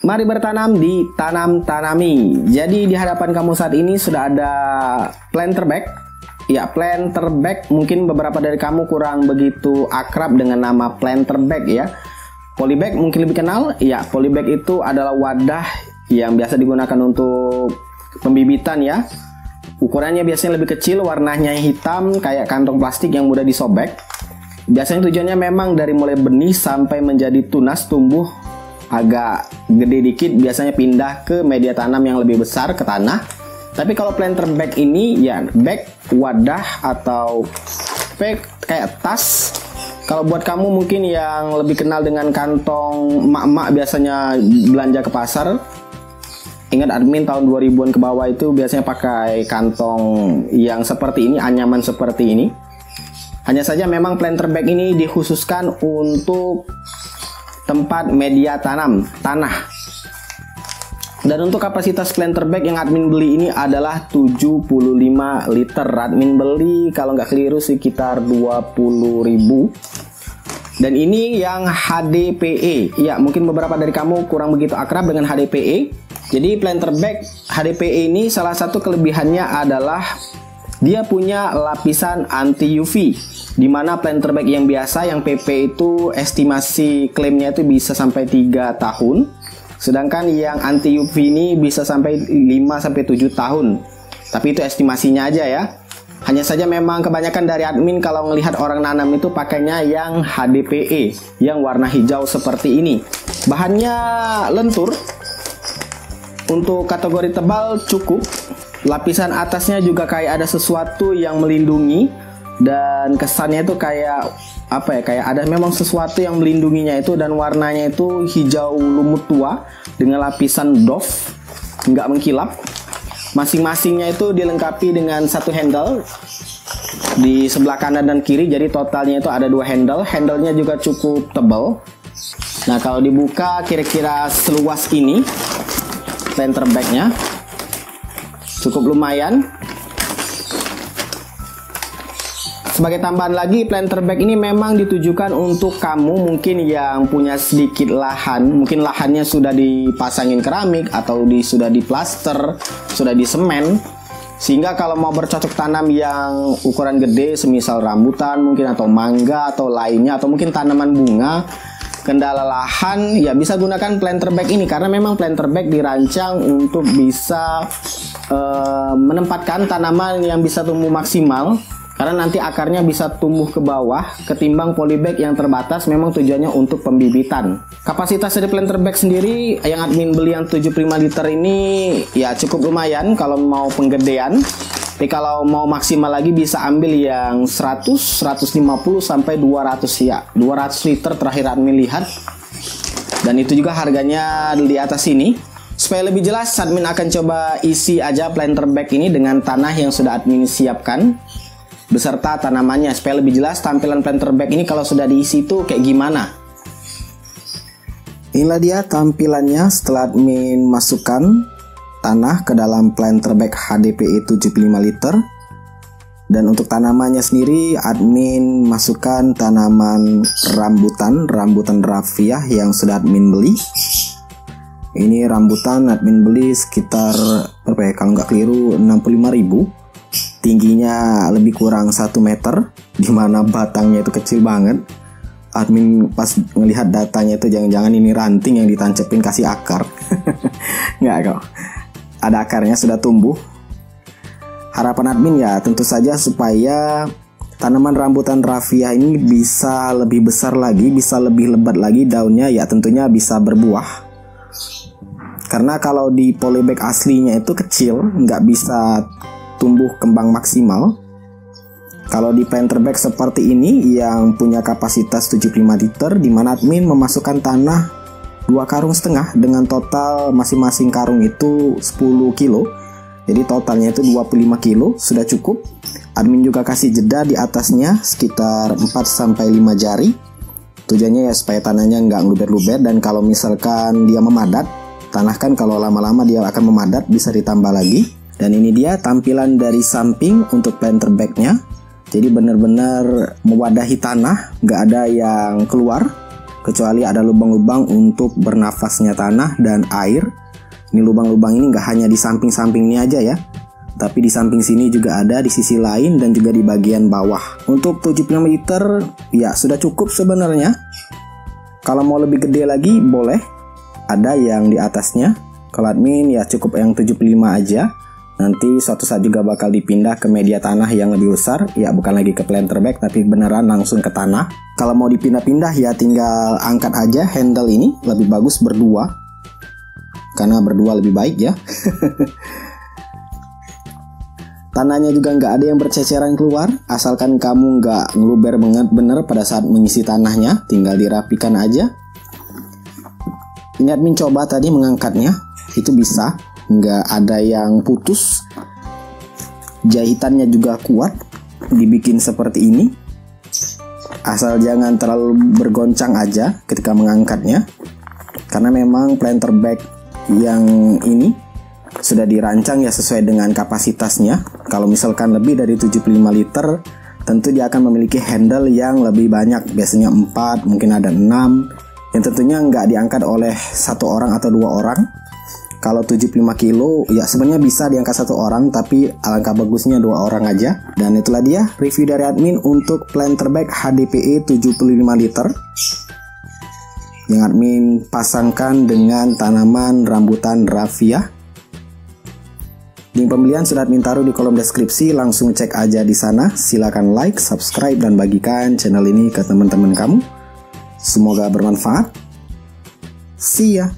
Mari bertanam di Tanam Tanami. Jadi di hadapan kamu saat ini sudah ada planter bag. Ya, planter bag mungkin beberapa dari kamu kurang begitu akrab dengan nama planter bag ya. Polybag mungkin lebih kenal. Ya, polybag itu adalah wadah yang biasa digunakan untuk pembibitan ya. Ukurannya biasanya lebih kecil, warnanya hitam kayak kantong plastik yang mudah disobek. Biasanya tujuannya memang dari mulai benih sampai menjadi tunas tumbuh agak gede dikit, biasanya pindah ke media tanam yang lebih besar ke tanah. Tapi kalau planter bag ini ya bag wadah atau bag kayak tas. Kalau buat kamu mungkin yang lebih kenal dengan kantong emak-emak biasanya belanja ke pasar. Ingat admin tahun 2000-an ke bawah itu biasanya pakai kantong yang seperti ini, anyaman seperti ini. Hanya saja memang planter bag ini dikhususkan untuk tempat media tanam, tanah. Dan untuk kapasitas planter bag yang admin beli ini adalah 75 liter. Admin beli kalau nggak keliru sekitar 20.000. Dan ini yang HDPE. Ya, mungkin beberapa dari kamu kurang begitu akrab dengan HDPE. Jadi planter bag HDPE ini salah satu kelebihannya adalah dia punya lapisan anti UV. Dimana planter bag yang biasa yang PP itu estimasi klaimnya itu bisa sampai 3 tahun. Sedangkan yang anti UV ini bisa sampai 5-7 tahun. Tapi itu estimasinya aja ya. Hanya saja memang kebanyakan dari admin kalau melihat orang nanam itu pakainya yang HDPE, yang warna hijau seperti ini. Bahannya lentur. Untuk kategori tebal cukup. Lapisan atasnya juga kayak ada sesuatu yang melindungi. Dan kesannya itu kayak apa ya, kayak ada memang sesuatu yang melindunginya itu, dan warnanya itu hijau lumut tua dengan lapisan doff, nggak mengkilap. Masing-masingnya itu dilengkapi dengan satu handle di sebelah kanan dan kiri, jadi totalnya itu ada 2 handle. Handlenya juga cukup tebal. Nah, kalau dibuka kira-kira seluas ini planter bagnya, cukup lumayan. Sebagai tambahan lagi, planter bag ini memang ditujukan untuk kamu mungkin yang punya sedikit lahan, mungkin lahannya sudah dipasangin keramik atau sudah diplaster, sudah disemen, sehingga kalau mau bercocok tanam yang ukuran gede, semisal rambutan mungkin atau mangga atau lainnya, atau mungkin tanaman bunga, kendala lahan, ya bisa gunakan planter bag ini, karena memang planter bag dirancang untuk bisa menempatkan tanaman yang bisa tumbuh maksimal. Karena nanti akarnya bisa tumbuh ke bawah, ketimbang polybag yang terbatas memang tujuannya untuk pembibitan. Kapasitas dari planter bag sendiri yang admin beli yang 75 liter ini ya cukup lumayan kalau mau penggedean. Tapi kalau mau maksimal lagi bisa ambil yang 100, 150 sampai 200 ya. 200 liter terakhir admin lihat. Dan itu juga harganya di atas ini. Supaya lebih jelas, admin akan coba isi aja planter bag ini dengan tanah yang sudah admin siapkan beserta tanamannya, supaya lebih jelas tampilan planter bag ini kalau sudah diisi itu kayak gimana. Inilah dia tampilannya setelah admin masukkan tanah ke dalam planter bag HDPE 75 liter. Dan untuk tanamannya sendiri admin masukkan tanaman rambutan raffia yang sudah admin beli. Ini rambutan admin beli sekitar berapa ya, kalau nggak keliru 65.000. Tingginya lebih kurang 1 meter, dimana batangnya itu kecil banget. Admin pas ngelihat datanya itu jangan-jangan ini ranting yang ditancepin kasih akar. Nggak kok, ada akarnya sudah tumbuh. Harapan admin ya tentu saja supaya tanaman rambutan raffia ini bisa lebih besar lagi, bisa lebih lebat lagi daunnya, ya tentunya bisa berbuah. Karena kalau di polybag aslinya itu kecil, nggak bisa tumbuh kembang maksimal. Kalau di planter bag seperti ini yang punya kapasitas 75 liter, di mana admin memasukkan tanah 2,5 karung dengan total masing-masing karung itu 10 kilo. Jadi totalnya itu 25 kilo, sudah cukup. Admin juga kasih jeda di atasnya sekitar 4-5 jari. Tujuannya ya supaya tanahnya nggak luber-luber, dan kalau misalkan dia memadat, tanah kan kalau lama-lama dia akan memadat, bisa ditambah lagi. Dan ini dia tampilan dari samping untuk planter bagnya. Jadi benar-benar mewadahi tanah, nggak ada yang keluar. kecuali ada lubang-lubang untuk bernafasnya tanah dan air. Ini lubang-lubang ini nggak hanya di samping-samping ini aja ya, tapi di samping sini juga ada, di sisi lain dan juga di bagian bawah. Untuk 75 liter ya sudah cukup sebenarnya. Kalau mau lebih gede lagi boleh, ada yang di atasnya. Kalau admin ya cukup yang 75 aja. Nanti suatu saat juga bakal dipindah ke media tanah yang lebih besar. Ya bukan lagi ke planter bag, tapi beneran langsung ke tanah. Kalau mau dipindah-pindah ya tinggal angkat aja handle ini. Lebih bagus berdua, karena berdua lebih baik ya. Tanahnya juga nggak ada yang berceceran keluar, asalkan kamu nggak ngeluber banget bener pada saat mengisi tanahnya. Tinggal dirapikan aja. Ini admin coba tadi mengangkatnya, itu bisa, nggak ada yang putus. Jahitannya juga kuat, dibikin seperti ini. Asal jangan terlalu bergoncang aja ketika mengangkatnya, karena memang planter bag yang ini sudah dirancang ya sesuai dengan kapasitasnya. Kalau misalkan lebih dari 75 liter, tentu dia akan memiliki handle yang lebih banyak, biasanya 4, mungkin ada 6, yang tentunya nggak diangkat oleh satu orang atau dua orang. Kalau 75 kilo ya sebenarnya bisa diangkat satu orang, tapi alangkah bagusnya dua orang aja. Dan itulah dia review dari admin untuk planter bag HDPE 75 liter yang admin pasangkan dengan tanaman rambutan raffia. Link pembelian sudah admin taruh di kolom deskripsi, langsung cek aja di sana. Silakan like, subscribe, dan bagikan channel ini ke teman-teman kamu. Semoga bermanfaat. See ya.